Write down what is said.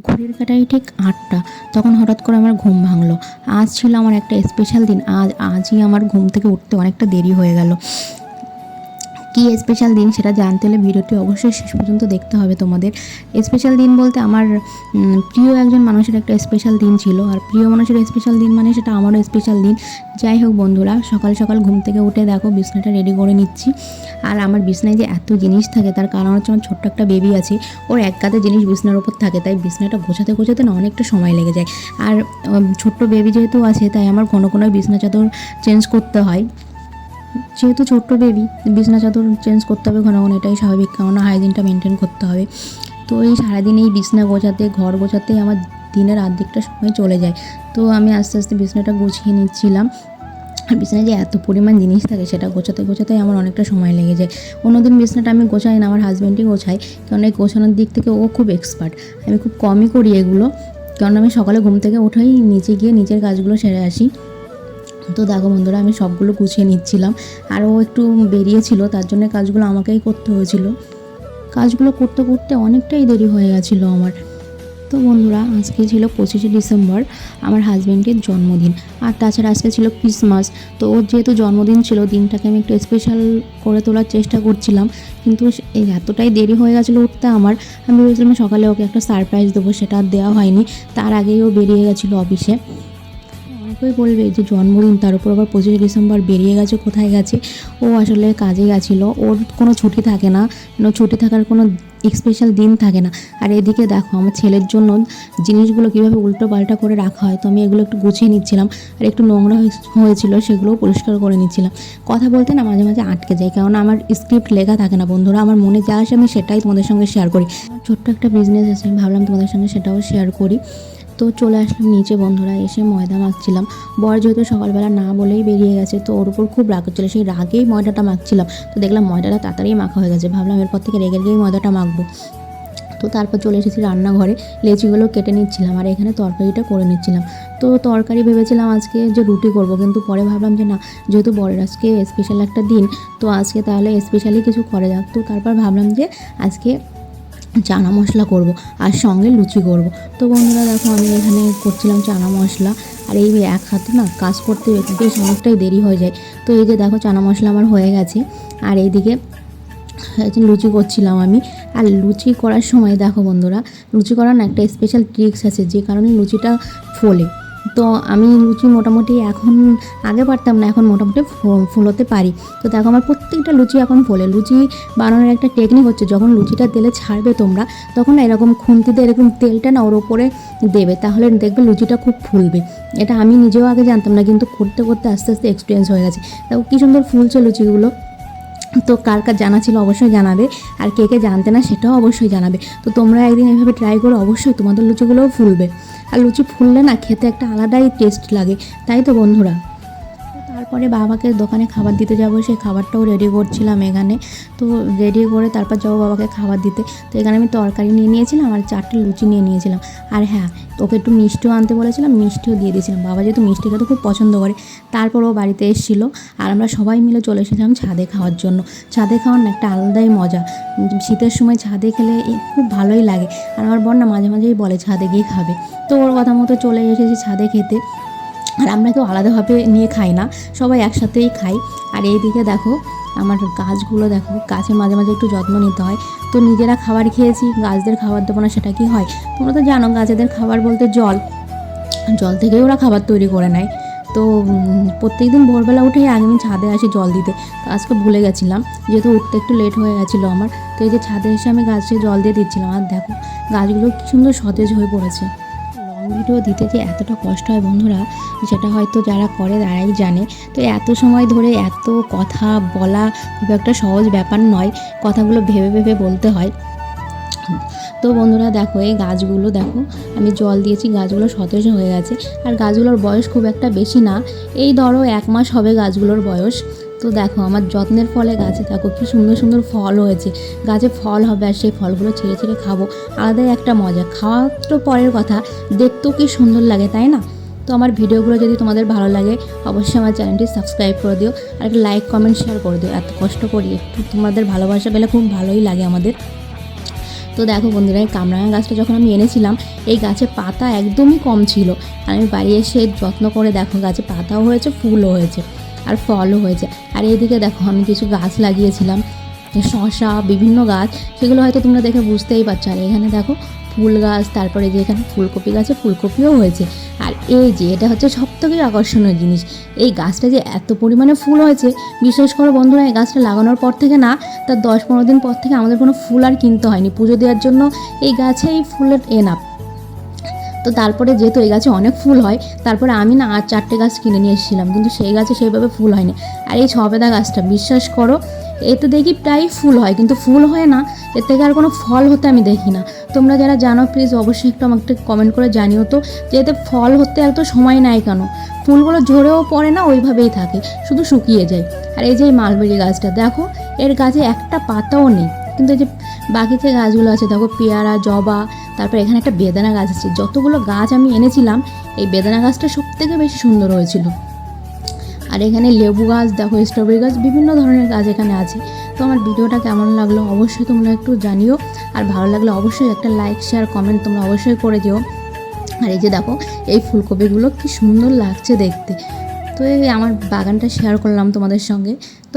ঘড়ির কাঁটায় ঠিক ৮টা। তখন হঠাৎ করে আমার ঘুম ভাঙলো। আজ ছিল আমার একটা স্পেশাল দিন। আজই আমার ঘুম থেকে উঠতে অনেকটা দেরি হয়ে গেল। কী স্পেশাল দিন সেটা জানতে হলে ভিডিওটি অবশ্যই শেষ পর্যন্ত দেখতে হবে তোমাদের। স্পেশাল দিন বলতে আমার প্রিয় একজন মানুষের একটা স্পেশাল দিন ছিল, আর প্রিয় মানুষের স্পেশাল দিন মানে সেটা আমারও স্পেশাল দিন। যাই হোক বন্ধুরা, সকাল সকাল ঘুম থেকে উঠে দেখো বিছনাটা রেডি করে নিচ্ছি। আর আমার বিছনায় যে এত জিনিস থাকে তার কারণ হচ্ছে আমার ছোট্ট একটা বেবি আছে, ওর এক কাঁধে জিনিস বিছনার ওপর থাকে, তাই বিছনাটা গোছাতে গোছাতে না অনেকটা সময় লেগে যায়। আর ছোট্ট বেবি যেহেতু আছে তাই আমার কোনো কোনো বিছনা চাদর চেঞ্জ করতে হয়। যেহেতু ছোট্ট বেবি, বিছনা চাদর চেঞ্জ করতে হবে ঘন ঘন, এটাই স্বাভাবিক, কেননা হাইজিনটা মেনটেন করতে হবে। তো এই সারাদিন এই বিছনা গোছাতে, ঘর গোছাতে আমার দিনের অর্ধেকটা সময় চলে যায়। তো আমি আস্তে আস্তে বিছনাটা গুছিয়ে নিচ্ছিলাম। আর বিছানায় যে এত পরিমাণ জিনিস থাকে সেটা গোছাতে গোছাতে আমার অনেকটা সময় লেগে যায়। অন্যদিন বিছনাটা আমি গোছাই না, আমার হাজব্যান্ডই গোছায়, কারণ এই গোছানোর দিক থেকে ও খুব এক্সপার্ট। আমি খুব কমই করি এগুলো, কারণ আমি সকালে ঘুম থেকে উঠেই নিচে গিয়ে নিজের কাজগুলো সেরে আসি। তো দেখো বন্ধুরা, আমি সবগুলো গুছিয়ে নিচ্ছিলাম। আর ও একটু বেরিয়েছিল, তার জন্য কাজগুলো আমাকেই করতে হয়েছিল। কাজগুলো করতে করতে অনেকটাই দেরি হয়ে গেছিলো আমার। তো বন্ধুরা, আজকে ছিল 25শে ডিসেম্বর, আমার হাজব্যান্ডের জন্মদিন। আর তাছাড়া আজকে ছিল ক্রিসমাস। তো ওর যেহেতু জন্মদিন ছিল, দিনটাকে আমি একটু স্পেশাল করে তোলার চেষ্টা করছিলাম, কিন্তু এই এতটাই দেরি হয়ে গেছিলো উঠতে আমার। আমি ভেবেছিলাম সকালে ওকে একটা সারপ্রাইজ দেবো, সেটা আর দেওয়া হয়নি। তার আগেই ও বেরিয়ে গেছিলো অফিসে। অনেকেই বলবে যে জন্মদিন, তার উপর আবার 25শে ডিসেম্বর, বেরিয়ে গেছে কোথায় গেছে। ও আসলে কাজে গেছিলো, ওর কোনো ছুটি থাকে না, ছুটি থাকার কোনো স্পেশাল দিন থাকে না। আর এদিকে দেখো আমার ছেলের জন্য জিনিসগুলো কীভাবে উল্টো পাল্টা করে রাখা হয়, তো আমি এগুলো একটু গুছিয়ে নিচ্ছিলাম। আর একটু নোংরা হয়েছিল, সেগুলোও পরিষ্কার করে নিচ্ছিলাম। কথা বলতে না মাঝে মাঝে আটকে যাই, কারণ আমার স্ক্রিপ্ট লেখা থাকে না বন্ধুরা, আমার মনে যা আসে আমি সেটাই তোমাদের সঙ্গে শেয়ার করি। আমার ছোট্ট একটা বিজনেস আছে, ভাবলাম তোমাদের সঙ্গে সেটাও শেয়ার করি। তো চলে আসলাম নিচে বন্ধুরা, এসে ময়দা মাখছিলাম। বর যেহেতু সকালবেলা না বলেই বেরিয়ে গেছে, তো ওর উপর খুব রাগ হচ্ছিলো, সেই রাগেই ময়দাটা মাখছিলাম। তো দেখলাম ময়দাটা তাড়াতাড়ি মাখা হয়ে গেছে, ভাবলাম এরপর থেকে রেগে রেগেই ময়দাটা মাখবো। তো তারপর চলে এসেছি রান্নাঘরে, লেচিগুলো কেটে নিচ্ছিলাম আর এখানে তরকারিটা করে নিচ্ছিলাম। তো তরকারি ভেবেছিলাম আজকে যে রুটি করব, কিন্তু পরে ভাবলাম যে না, যেহেতু বরের আজকে স্পেশাল একটা দিন, তো আজকে তাহলে স্পেশালি কিছু করা যাক। তো তারপর ভাবলাম যে আজকে চানা মশলা করব আর সঙ্গে লুচি করব। তো বন্ধুরা দেখো, আমি এখানে করছিলাম চানা মশলা, আর এই এক হাতে না কাজ করতে বেশ অনেকটাই দেরি হয়ে যায়। তো এই যে দেখো চানা মশলা আমার হয়ে গেছে, আর এইদিকে লুচি করছিলাম আমি। আর লুচি করার সময় দেখো বন্ধুরা, লুচি করার না একটা স্পেশাল ট্রিক্স আছে, যে কারণে লুচিটা ফোলে। তো আমি লুচি মোটামুটি এখন, আগে পারতাম না, এখন মোটামুটি ফুলোতে পারি। তো দেখো আমার প্রত্যেকটা লুচি এখন ফোলে। লুচি বানানোর একটা টেকনিক হচ্ছে, যখন লুচিটা তেলে ছাড়বে তোমরা, তখন না এরকম খুন্তিতে এরকম তেলটা না ওর ওপরে দেবে, তাহলে দেখবে লুচিটা খুব ফুলবে। এটা আমি নিজেও আগে জানতাম না, কিন্তু করতে করতে আস্তে আস্তে এক্সপিরিয়েন্স হয়ে গেছে। দেখো কী সুন্দর ফুলছে লুচিগুলো। তো কার কার জানা ছিল অবশ্যই জানাবে, আর কে কে জানতে না সেটাও অবশ্যই জানাবে। তো তোমরা একদিন এভাবে ট্রাই করো, অবশ্যই তোমাদের লুচিগুলোও ফুলবে। আর লুচি ফুললে না খেতে একটা আলাদাই টেস্ট লাগে, তাই তো বন্ধুরা। তারপরে বাবাকে দোকানে খাবার দিতে যাব, সেই খাবারটাও রেডি করছিলাম এখানে। তো রেডি করে তারপর যাবো বাবাকে খাবার দিতে। তো এখানে আমি তরকারি নিয়ে নিয়েছিলাম আর 4টে লুচি নিয়ে নিয়েছিলাম। আর হ্যাঁ, ওকে একটু মিষ্টিও আনতে বলেছিলাম, মিষ্টিও দিয়ে দিয়েছিলাম। বাবা যেহেতু মিষ্টি খেতে খুব পছন্দ করে। তারপর ও বাড়িতে এসেছিলো, আর আমরা সবাই মিলে চলে এসেছিলাম ছাদে খাওয়ার জন্য। ছাদে খাওয়ার না একটা আলাদাই মজা, শীতের সময় ছাদে খেলে খুব ভালোই লাগে। আর আমার বোন না মাঝে মাঝেই বলে ছাদে গিয়ে খাবে, তো ওর কথা মতো চলে এসেছি ছাদে খেতে। আর আমরা কেউ আলাদাভাবে নিয়ে খাই না, সবাই একসাথেই খাই। আর এইদিকে দেখো আমার গাছগুলো, দেখো গাছের মাঝে মাঝে একটু যত্ন নিতে হয়। তো নিজেরা খাবার খেয়েছি, গাছদের খাবার দেবো না সেটা কি হয়? তোমরা তো জানো গাছেদের খাবার বলতে জল, জল থেকেই ওরা খাবার তৈরি করে নেয়। তো প্রত্যেকদিন ভোরবেলা উঠেই আগে আমি ছাদে আসি জল দিতে। তো আজকে ভুলে গেছিলাম, যেহেতু উঠতে একটু লেট হয়ে গেছিলো আমার। তো এই যে ছাদে এসে আমি গাছে জল দিয়ে দিচ্ছিলাম, আর দেখো গাছগুলো কী সুন্দর সতেজ হয়ে পড়েছে। ভিডিও দিতে যে এতটা কষ্ট হয় বন্ধুরা, যেটা হয়তো যারা করে তারাই জানে। তো এত সময় ধরে এত কথা বলা খুব একটা সহজ ব্যাপার নয়, কথাগুলো ভেবে ভেবে বলতে হয়। তো বন্ধুরা দেখো, এই গাছগুলো দেখো আমি জল দিয়েছি, গাছগুলো সতেজ হয়ে গেছে। আর গাছগুলোর বয়স খুব একটা বেশি না, এই ধরো 1 মাস হবে গাছগুলোর বয়স। তো দেখো আমার যত্নের ফলে গাছে দেখো কী সুন্দর সুন্দর ফল হয়েছে। গাছে ফল হবে আর সেই ফলগুলো ছিঁড়ে ছিঁড়ে খাবো, আলাদাই একটা মজা। খাওয়া তো পরের কথা, দেখতেও কি সুন্দর লাগে, তাই না? তো আমার ভিডিওগুলো যদি তোমাদের ভালো লাগে, অবশ্যই আমার চ্যানেলটি সাবস্ক্রাইব করে দিও, আর একটা লাইক কমেন্ট শেয়ার করে দিও। এত কষ্ট করি, একটু তোমাদের ভালোবাসা পেলে খুব ভালোই লাগে আমাদের। তো তো দেখো বন্ধুরা, এই কামরাঙা গাছটা যখন আমি এনেছিলাম এই গাছে পাতা একদমই কম ছিল, আর আমি বাড়ি এসে যত্ন করে দেখো গাছে পাতাও হয়েছে, ফুলও হয়েছে, আর ফলও হয়েছে। আর এইদিকে দেখো আমি কিছু গাছ লাগিয়েছিলাম, শশা, বিভিন্ন গাছ, সেগুলো হয়তো তোমরা দেখে বুঝতেই পারছো। আর এখানে দেখো ফুল গাছ, তারপরে যে এখানে ফুলকপি গাছে ফুলকপিও হয়েছে। আর এই যে এটা হচ্ছে সবথেকে আকর্ষণীয় জিনিস, এই গাছটা যে এত পরিমাণে ফুল হয়েছে, বিশেষ করে বন্ধুরা এই গাছটা লাগানোর পর থেকে না, তার 10-15 দিন পর থেকে আমাদের কোনো ফুল আর কিনতে হয়নি, পুজো দেওয়ার জন্য এই গাছে এই ফুলের এনাফ। তো তারপরে যেহেতু এই গাছে অনেক ফুল হয়, তারপরে আমি না আর 4টে গাছ কিনে নিয়ে এসেছিলাম, কিন্তু সেই গাছে সেইভাবে ফুল হয়নি। আর এই সবেদা গাছটা বিশ্বাস করো, এতে দেখি প্রায় ফুল হয়, কিন্তু ফুল হয় না, এর থেকে আর কোনো ফল হতে আমি দেখি না। তোমরা যারা জানো প্লিজ অবশ্যই একটু আমাকে কমেন্ট করে জানিও তো, যে এতে ফল হতে এত সময় নেয় কেন, ফুলগুলো ঝরেও পড়ে না, ওইভাবেই থাকে, শুধু শুকিয়ে যায়। আর এই যে এই মালবেরি গাছটা দেখো, এর গাছে একটা পাতাও নেই, কিন্তু এই যে বাকি যে গাছগুলো আছে দেখো, পেয়ারা, জবা, তারপর এখানে একটা বেদানা গাছ আছে। যতগুলো গাছ আমি এনেছিলাম এই বেদানা গাছটা সবথেকে বেশি সুন্দর হয়েছিল। আর এখানে লেবু গাছ দেখো, স্ট্রবেরি গাছ, বিভিন্ন ধরনের গাছ এখানে আছে। তো আমার ভিডিওটা কেমন লাগলো অবশ্যই তোমরা একটু জানিও, আর ভালো লাগলে অবশ্যই একটা লাইক, শেয়ার, কমেন্ট তোমরা অবশ্যই করে দিও। আর এই যে দেখো এই ফুলকপিগুলো কি সুন্দর লাগছে দেখতে। তো এই আমার বাগানটা শেয়ার করলাম তোমাদের সঙ্গে। তো